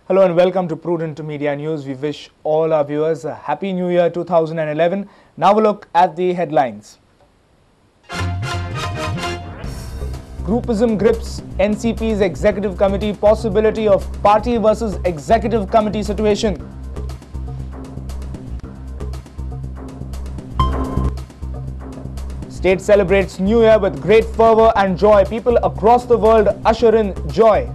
Hello and welcome to Prudent Media News. We wish all our viewers a Happy New Year 2011. Now a look at the headlines. Groupism grips NCP's executive committee, possibility of party versus executive committee situation. State celebrates New Year with great fervor and joy. People across the world usher in joy.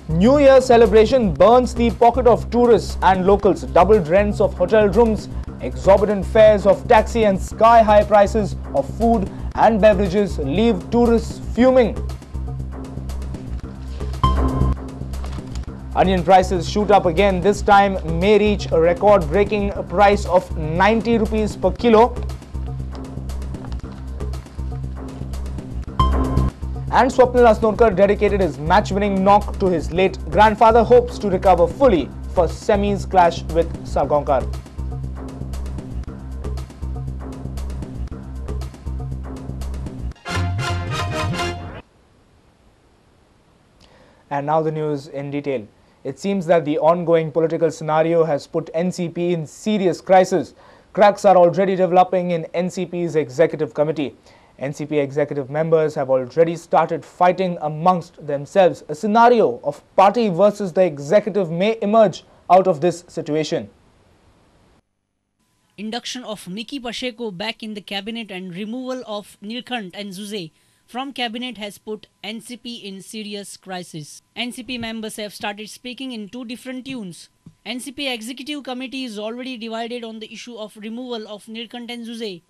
New Year celebration burns the pocket of tourists and locals. Doubled rents of hotel rooms, exorbitant fares of taxi and sky-high prices of food and beverages leave tourists fuming. Onion prices shoot up again. This time may reach a record-breaking price of 90 rupees per kilo. And Swapnil Asnodkar dedicated his match-winning knock to his late grandfather. Hopes to recover fully for semis clash with Sargonkar. And now the news in detail. It seems that the ongoing political scenario has put NCP in serious crisis. Cracks are already developing in NCP's executive committee. NCP executive members have already started fighting amongst themselves. A scenario of party versus the executive may emerge out of this situation. Induction of Miki Pacheco back in the cabinet and removal of Nilkant and Zuze from cabinet has put NCP in serious crisis. NCP members have started speaking in two different tunes. NCP executive committee is already divided on the issue of removal of Nilkant and Zuze.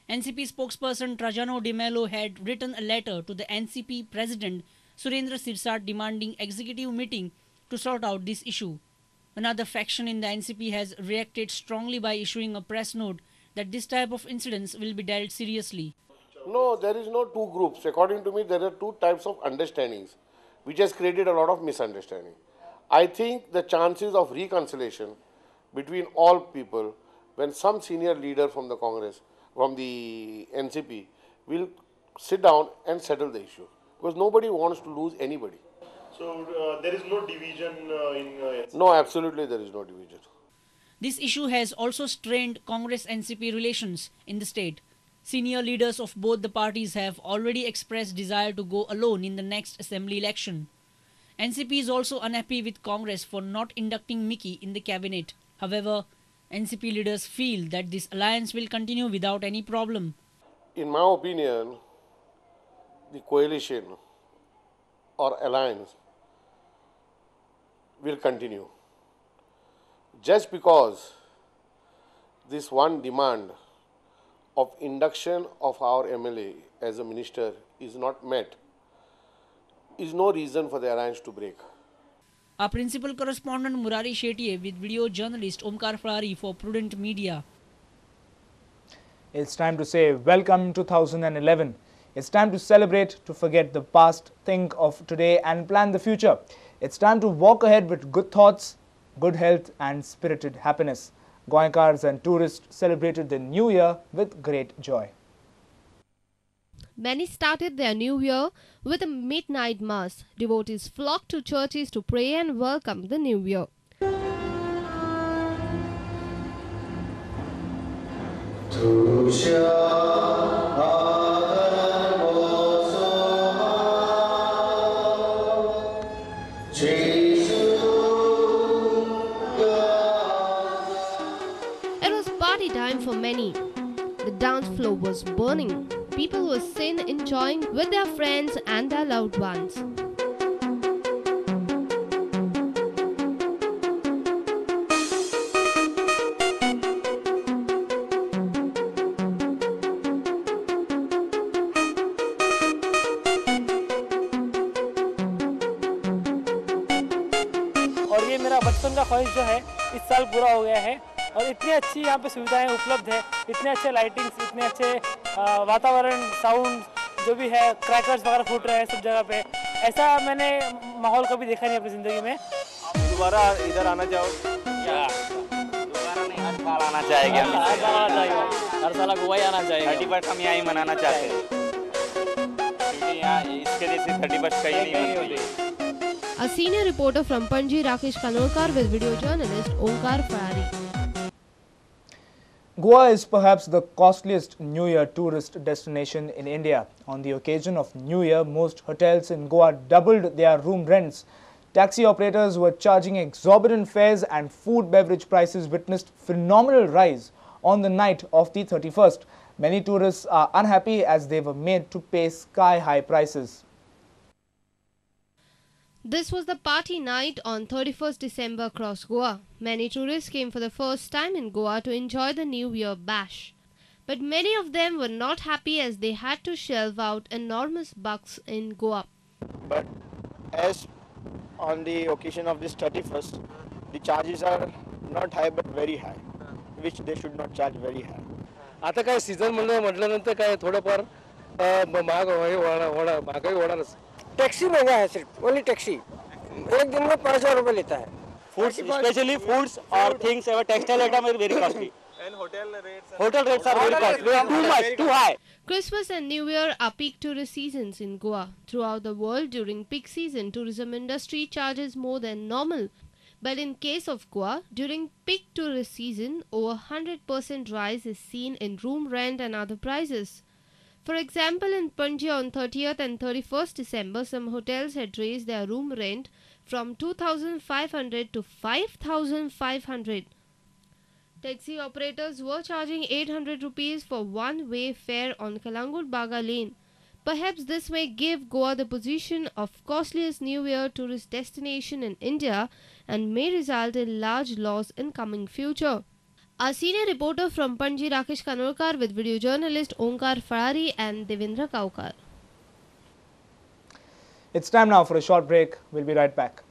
NCP spokesperson Trajano De Mello had written a letter to the NCP president Surendra Sirsat demanding executive meeting to sort out this issue. Another faction in the NCP has reacted strongly by issuing a press note that this type of incidents will be dealt seriously. No, there is no two groups. According to me, there are two types of understandings, which has created a lot of misunderstanding. I think the chances of reconciliation between all people, when some senior leader from the Congress, from the NCP, will sit down and settle the issue. Because nobody wants to lose anybody. So there is no division in NCP? No, absolutely there is no division. This issue has also strained Congress-NCP relations in the state. Senior leaders of both the parties have already expressed desire to go alone in the next assembly election. NCP is also unhappy with Congress for not inducting Miki in the cabinet. However, NCP leaders feel that this alliance will continue without any problem. In my opinion, the coalition or alliance will continue. Just because this one demand of induction of our MLA as a minister is not met, is no reason for the alliance to break. Our principal correspondent Murari Shetye with video journalist Omkar Farari for Prudent Media. It's time to say welcome 2011. It's time to celebrate, to forget the past, think of today and plan the future. It's time to walk ahead with good thoughts, good health and spirited happiness. Goenkars and tourists celebrated the new year with great joy. Many started their new year with a midnight mass. Devotees flocked to churches to pray and welcome the new year. It was party time for many. The dance floor was burning. People were seen enjoying with their friends and their loved ones. और ये मेरा बचपन का ख्वाहिश जो है इस साल पूरा हो गया है और इतनी अच्छी यहाँ पे सुविधाएं उपलब्ध है, इतने अच्छे लाइटिंग्स, इतने अच्छे वातावरण, साउंड जो भी है, क्रैकर्स वगैरह फूट रहे हैं सब जगह पे। ऐसा मैंने माहौल कभी देखा नहीं अपनी ज़िंदगी में। आप दोबारा इधर आना चाहो? दोबारा नहीं, हर बार आना चाहेंगे। हर साल गोवा ही आना चाहिए। 31 हम यहाँ ही मनाना चाहते हैं, क्योंकि यहाँ इसके जैसे 31 कहीं नहीं होती। A senior reporter from Panji, Rakesh Kanolkar, with video journalist Onkar Ferrari. Goa is perhaps the costliest New Year tourist destination in India. On the occasion of New Year, most hotels in Goa doubled their room rents. Taxi operators were charging exorbitant fares and food beverage prices witnessed phenomenal rise on the night of the 31st. Many tourists are unhappy as they were made to pay sky-high prices. This was the party night on 31st December across Goa. Many tourists came for the first time in Goa to enjoy the New Year bash. But many of them were not happy as they had to shell out enormous bucks in Goa. But as on the occasion of this 31st, the charges are not high but very high, which they should not charge very high. आता काय season म्हटल्यानंतर काय थोडंफार महागाई होणारच. Taxi महंगा है, सिर्फ ओनली टैक्सी एक दिन में 5,000 रुपये लेता है. Foods, especially foods or things, our textile item are very costly. And hotel rates are very costly. They are too much, too high. Christmas and New Year are peak tourist seasons in Goa. Throughout the world, during peak season, tourism industry charges more than normal. But in case of Goa, during peak tourist season, over 100% rise is seen in room rent and other prices. For example, in Panji on 30th and 31st December, some hotels had raised their room rent from 2,500 to 5,500. Taxi operators were charging 800 rupees for one-way fare on Kalangut Baga Lane. Perhaps this may give Goa the position of costliest New Year tourist destination in India and may result in large loss in coming future. Our senior reporter from Panji, Rakesh Kanolkar, with video journalist Onkar Ferrari and Devendra Kaukar. It's time now for a short break. We'll be right back.